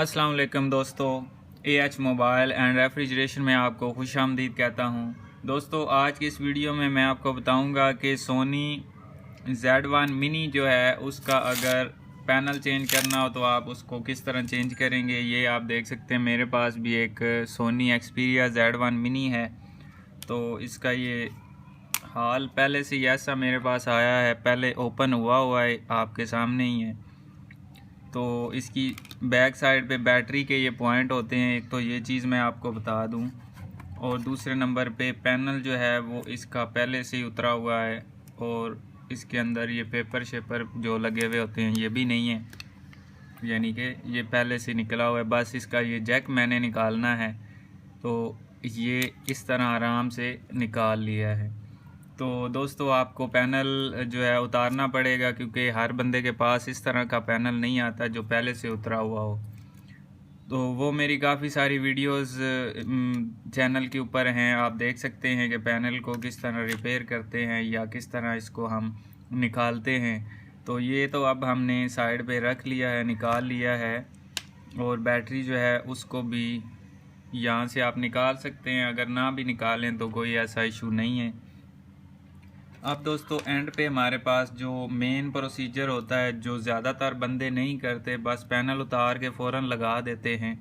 अस्सलाम वालेकुम दोस्तों, AH मोबाइल एंड रेफ्रिजरेशन में आपको खुशामदीद कहता हूं। दोस्तों, आज की इस वीडियो में मैं आपको बताऊंगा कि सोनी Z1 मिनी जो है उसका अगर पैनल चेंज करना हो तो आप उसको किस तरह चेंज करेंगे। ये आप देख सकते हैं, मेरे पास भी एक सोनी एक्सपीरिया Z1 मिनी है। तो इसका ये हाल पहले से ही ऐसा मेरे पास आया है, पहले ओपन हुआ है, आपके सामने ही है। तो इसकी बैक साइड पे बैटरी के ये पॉइंट होते हैं, एक तो ये चीज़ मैं आपको बता दूं, और दूसरे नंबर पे पैनल जो है वो इसका पहले से ही उतरा हुआ है, और इसके अंदर ये पेपर शेपर जो लगे हुए होते हैं ये भी नहीं है, यानी कि ये पहले से निकला हुआ है। बस इसका ये जैक मैंने निकालना है, तो ये इस तरह आराम से निकाल लिया है। तो दोस्तों, आपको पैनल जो है उतारना पड़ेगा, क्योंकि हर बंदे के पास इस तरह का पैनल नहीं आता जो पहले से उतरा हुआ हो। तो वो मेरी काफ़ी सारी वीडियोस चैनल के ऊपर हैं, आप देख सकते हैं कि पैनल को किस तरह रिपेयर करते हैं या किस तरह इसको हम निकालते हैं। तो ये तो अब हमने साइड पे रख लिया है, निकाल लिया है, और बैटरी जो है उसको भी यहाँ से आप निकाल सकते हैं। अगर ना भी निकालें तो कोई ऐसा इशू नहीं है। अब दोस्तों, एंड पे हमारे पास जो मेन प्रोसीजर होता है, जो ज़्यादातर बंदे नहीं करते, बस पैनल उतार के फ़ौरन लगा देते हैं,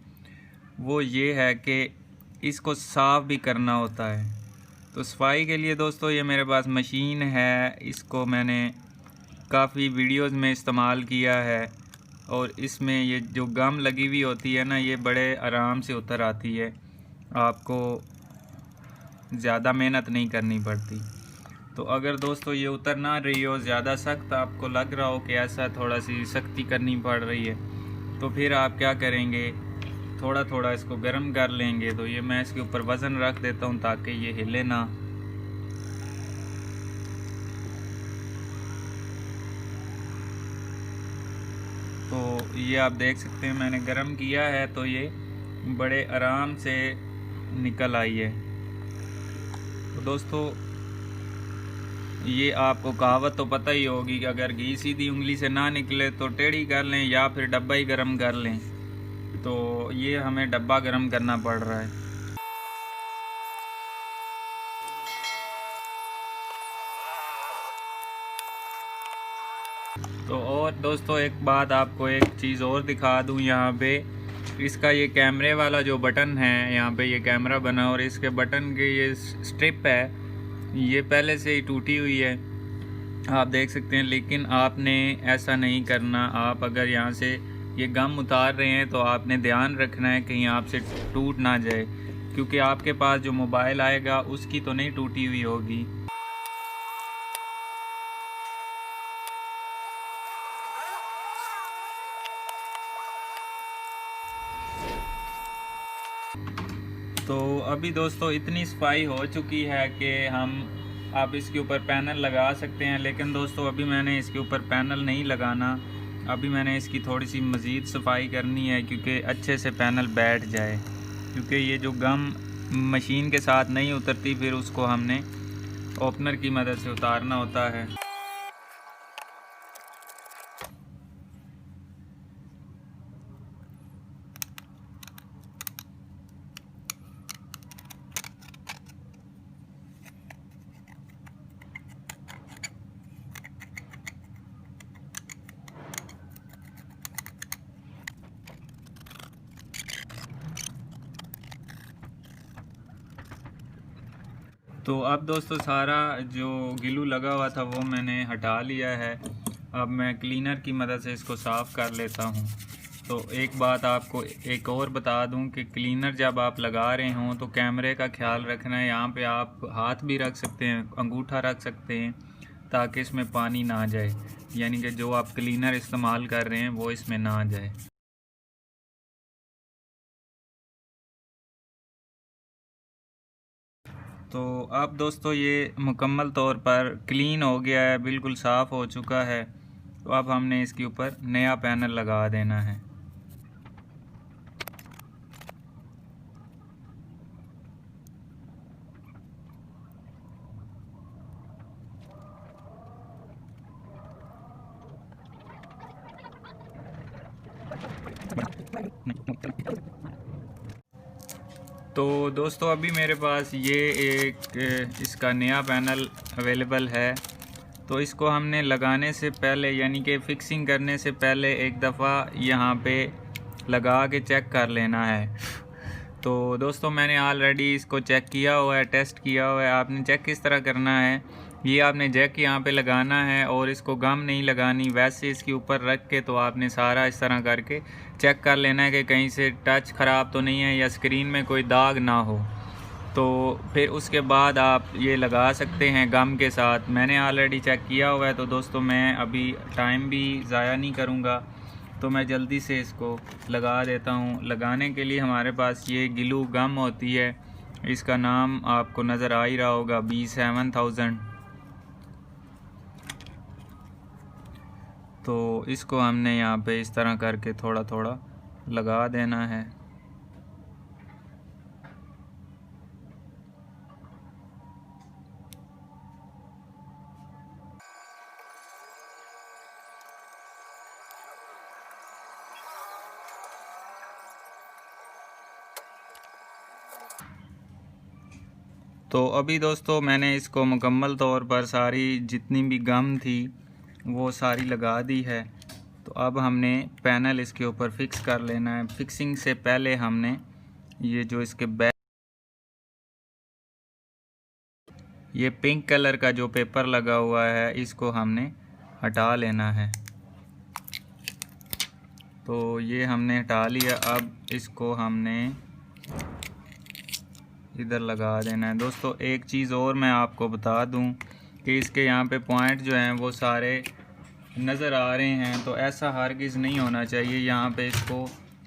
वो ये है कि इसको साफ़ भी करना होता है। तो सफाई के लिए दोस्तों ये मेरे पास मशीन है, इसको मैंने काफ़ी वीडियोस में इस्तेमाल किया है, और इसमें ये जो गम लगी हुई होती है ना, ये बड़े आराम से उतर आती है, आपको ज़्यादा मेहनत नहीं करनी पड़ती। तो अगर दोस्तों ये उतर ना रही हो, ज़्यादा सख्त आपको लग रहा हो कि ऐसा थोड़ा सी सख्ती करनी पड़ रही है, तो फिर आप क्या करेंगे, थोड़ा थोड़ा इसको गर्म कर लेंगे। तो ये मैं इसके ऊपर वज़न रख देता हूँ ताकि ये हिले ना। तो ये आप देख सकते हैं मैंने गर्म किया है, तो ये बड़े आराम से निकल आई है। तो दोस्तों, ये आपको कहावत तो पता ही होगी कि अगर घी सीधी उंगली से ना निकले तो टेढ़ी कर लें, या फिर डब्बा ही गर्म कर लें। तो ये हमें डब्बा गर्म करना पड़ रहा है। तो और दोस्तों, एक बात आपको एक चीज़ और दिखा दूं, यहाँ पे इसका ये कैमरे वाला जो बटन है, यहाँ पे ये कैमरा बना, और इसके बटन के ये स्ट्रिप है, ये पहले से ही टूटी हुई है, आप देख सकते हैं। लेकिन आपने ऐसा नहीं करना। आप अगर यहाँ से ये गम उतार रहे हैं तो आपने ध्यान रखना है कहीं आपसे टूट ना जाए, क्योंकि आपके पास जो मोबाइल आएगा उसकी तो नहीं टूटी हुई होगी। तो अभी दोस्तों इतनी सफाई हो चुकी है कि आप इसके ऊपर पैनल लगा सकते हैं। लेकिन दोस्तों, अभी मैंने इसके ऊपर पैनल नहीं लगाना, अभी मैंने इसकी थोड़ी सी मज़ीद सफाई करनी है, क्योंकि अच्छे से पैनल बैठ जाए, क्योंकि ये जो गम मशीन के साथ नहीं उतरती, फिर उसको हमने ओपनर की मदद से उतारना होता है। तो अब दोस्तों, सारा जो गिलू लगा हुआ था वो मैंने हटा लिया है। अब मैं क्लीनर की मदद से इसको साफ़ कर लेता हूँ। तो एक बात आपको एक और बता दूँ कि क्लीनर जब आप लगा रहे हों तो कैमरे का ख्याल रखना है। यहाँ पे आप हाथ भी रख सकते हैं, अंगूठा रख सकते हैं, ताकि इसमें पानी ना जाए, यानी कि जो आप क्लीनर इस्तेमाल कर रहे हैं वो इसमें ना जाए। तो अब दोस्तों, ये मुकम्मल तौर पर क्लीन हो गया है, बिल्कुल साफ़ हो चुका है। तो अब हमने इसके ऊपर नया पैनल लगा देना है। तो दोस्तों अभी मेरे पास ये एक इसका नया पैनल अवेलेबल है। तो इसको हमने लगाने से पहले यानी कि फ़िक्सिंग करने से पहले एक दफ़ा यहाँ पे लगा के चेक कर लेना है। तो दोस्तों मैंने ऑलरेडी इसको चेक किया हुआ है, टेस्ट किया हुआ है। आपने चेक किस तरह करना है, ये आपने जैक यहाँ पे लगाना है और इसको गम नहीं लगानी, वैसे इसके ऊपर रख के तो आपने सारा इस तरह करके चेक कर लेना है कि कहीं से टच ख़राब तो नहीं है या स्क्रीन में कोई दाग ना हो। तो फिर उसके बाद आप ये लगा सकते हैं गम के साथ। मैंने ऑलरेडी चेक किया हुआ है। तो दोस्तों मैं अभी टाइम भी ज़ाया नहीं करूँगा, तो मैं जल्दी से इसको लगा देता हूँ। लगाने के लिए हमारे पास ये ग्लू गम होती है, इसका नाम आपको नज़र आ ही रहा होगा, B7000। तो इसको हमने यहाँ पे इस तरह करके थोड़ा थोड़ा लगा देना है। तो अभी दोस्तों मैंने इसको मुकम्मल तौर पर सारी जितनी भी गम थी वो सारी लगा दी है। तो अब हमने पैनल इसके ऊपर फिक्स कर लेना है। फिक्सिंग से पहले हमने ये जो इसके बैक ये पिंक कलर का जो पेपर लगा हुआ है इसको हमने हटा लेना है। तो ये हमने हटा लिया। अब इसको हमने इधर लगा देना है। दोस्तों एक चीज़ और मैं आपको बता दूं कि इसके यहाँ पे पॉइंट जो हैं वो सारे नज़र आ रहे हैं, तो ऐसा हरगिज़ नहीं होना चाहिए। यहाँ पे इसको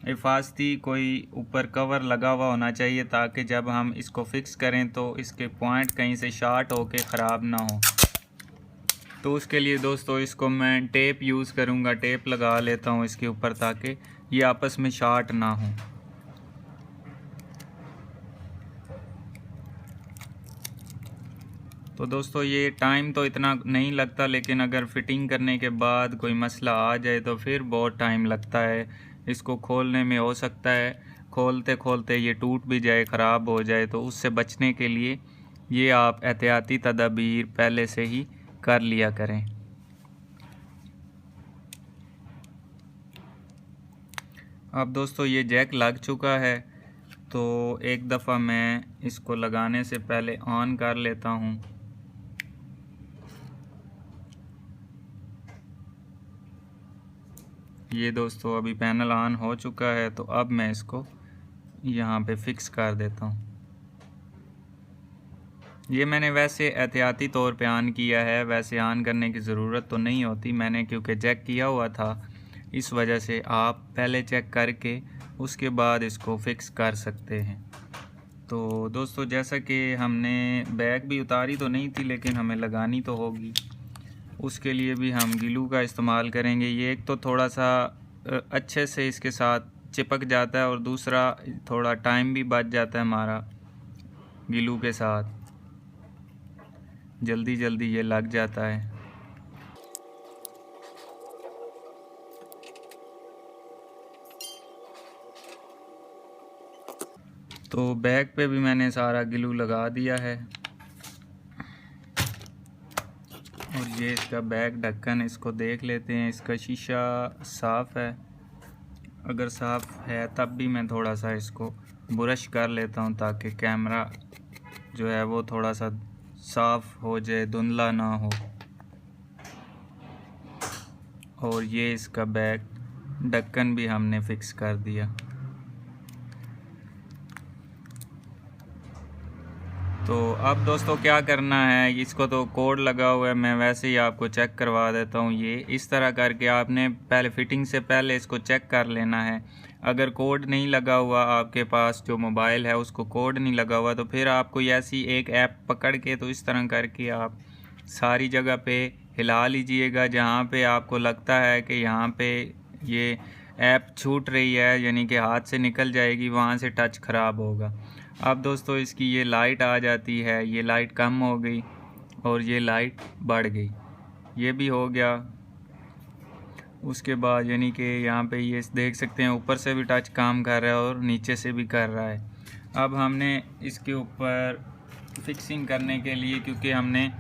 हिफाजती कोई ऊपर कवर लगा हुआ होना चाहिए ताकि जब हम इसको फिक्स करें तो इसके पॉइंट कहीं से शार्ट होके ख़राब ना हो। तो उसके लिए दोस्तों इसको मैं टेप यूज़ करूँगा, टेप लगा लेता हूँ इसके ऊपर ताकि ये आपस में शार्ट ना हो। तो दोस्तों ये टाइम तो इतना नहीं लगता, लेकिन अगर फ़िटिंग करने के बाद कोई मसला आ जाए तो फिर बहुत टाइम लगता है। इसको खोलने में हो सकता है खोलते खोलते ये टूट भी जाए, ख़राब हो जाए। तो उससे बचने के लिए ये आप एहतियाती तदाबीर पहले से ही कर लिया करें। अब दोस्तों ये जैक लग चुका है, तो एक दफ़ा मैं इसको लगाने से पहले ऑन कर लेता हूँ। ये दोस्तों अभी पैनल ऑन हो चुका है। तो अब मैं इसको यहाँ पे फिक्स कर देता हूँ। ये मैंने वैसे एहतियाती तौर पे ऑन किया है, वैसे ऑन करने की ज़रूरत तो नहीं होती। मैंने क्योंकि चेक किया हुआ था, इस वजह से आप पहले चेक करके उसके बाद इसको फिक्स कर सकते हैं। तो दोस्तों जैसा कि हमने बैग भी उतारी तो नहीं थी, लेकिन हमें लगानी तो होगी, उसके लिए भी हम ग्लू का इस्तेमाल करेंगे। ये एक तो थोड़ा सा अच्छे से इसके साथ चिपक जाता है और दूसरा थोड़ा टाइम भी बच जाता है हमारा, ग्लू के साथ जल्दी जल्दी ये लग जाता है। तो बैग पे भी मैंने सारा ग्लू लगा दिया है। और ये इसका बैग ढक्कन, इसको देख लेते हैं, इसका शीशा साफ़ है। अगर साफ़ है तब भी मैं थोड़ा सा इसको ब्रश कर लेता हूँ ताकि कैमरा जो है वो थोड़ा सा साफ़ हो जाए, धुंधला ना हो। और ये इसका बैग ढक्कन भी हमने फ़िक्स कर दिया। तो अब दोस्तों क्या करना है, इसको तो कोड लगा हुआ है, मैं वैसे ही आपको चेक करवा देता हूँ। ये इस तरह करके आपने पहले फ़िटिंग से पहले इसको चेक कर लेना है। अगर कोड नहीं लगा हुआ आपके पास, जो मोबाइल है उसको कोड नहीं लगा हुआ, तो फिर आपको ऐसी एक ऐप पकड़ के तो इस तरह करके आप सारी जगह पे हिला लीजिएगा जहाँ पे आपको लगता है कि यहाँ पे ये ऐप छूट रही है, यानी कि हाथ से निकल जाएगी, वहाँ से टच ख़राब होगा। अब दोस्तों इसकी ये लाइट आ जाती है, ये लाइट कम हो गई और ये लाइट बढ़ गई, ये भी हो गया। उसके बाद यानी कि यहाँ पे ये देख सकते हैं ऊपर से भी टच काम कर रहा है और नीचे से भी कर रहा है। अब हमने इसके ऊपर फिक्सिंग करने के लिए, क्योंकि हमने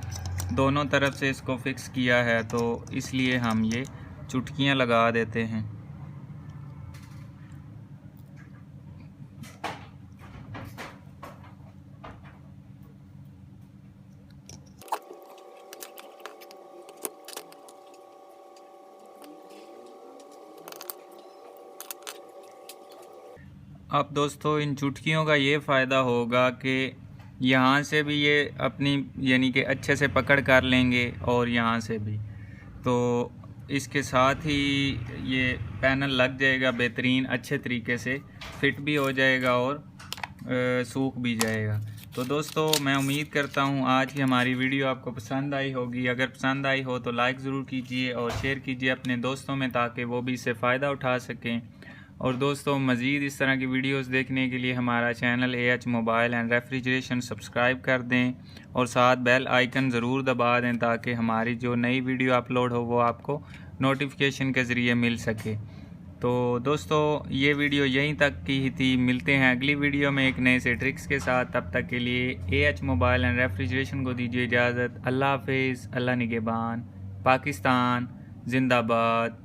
दोनों तरफ से इसको फिक्स किया है, तो इसलिए हम ये चुटकियाँ लगा देते हैं। अब दोस्तों इन चुटकियों का ये फ़ायदा होगा कि यहाँ से भी ये अपनी यानी कि अच्छे से पकड़ कर लेंगे और यहाँ से भी, तो इसके साथ ही ये पैनल लग जाएगा बेहतरीन, अच्छे तरीके से फिट भी हो जाएगा और सूख भी जाएगा। तो दोस्तों मैं उम्मीद करता हूँ आज की हमारी वीडियो आपको पसंद आई होगी। अगर पसंद आई हो तो लाइक ज़रूर कीजिए और शेयर कीजिए अपने दोस्तों में, ताकि वो भी इससे फ़ायदा उठा सकें। और दोस्तों मज़ीद इस तरह की वीडियोस देखने के लिए हमारा channel AH mobile and refrigeration subscribe कर दें और साथ बेल आइकन ज़रूर दबा दें, ताकि हमारी जो नई वीडियो अपलोड हो वो आपको नोटिफिकेशन के ज़रिए मिल सके। तो दोस्तों ये वीडियो यहीं तक की ही थी। मिलते हैं अगली वीडियो में एक नए से ट्रिक्स के साथ। तब तक के लिए AH मोबाइल एंड रेफ्रिजरेशन को दीजिए इजाज़त। अल्लाह हाफिज़, अल्लाह निगहबान, पाकिस्तान जिंदाबाद।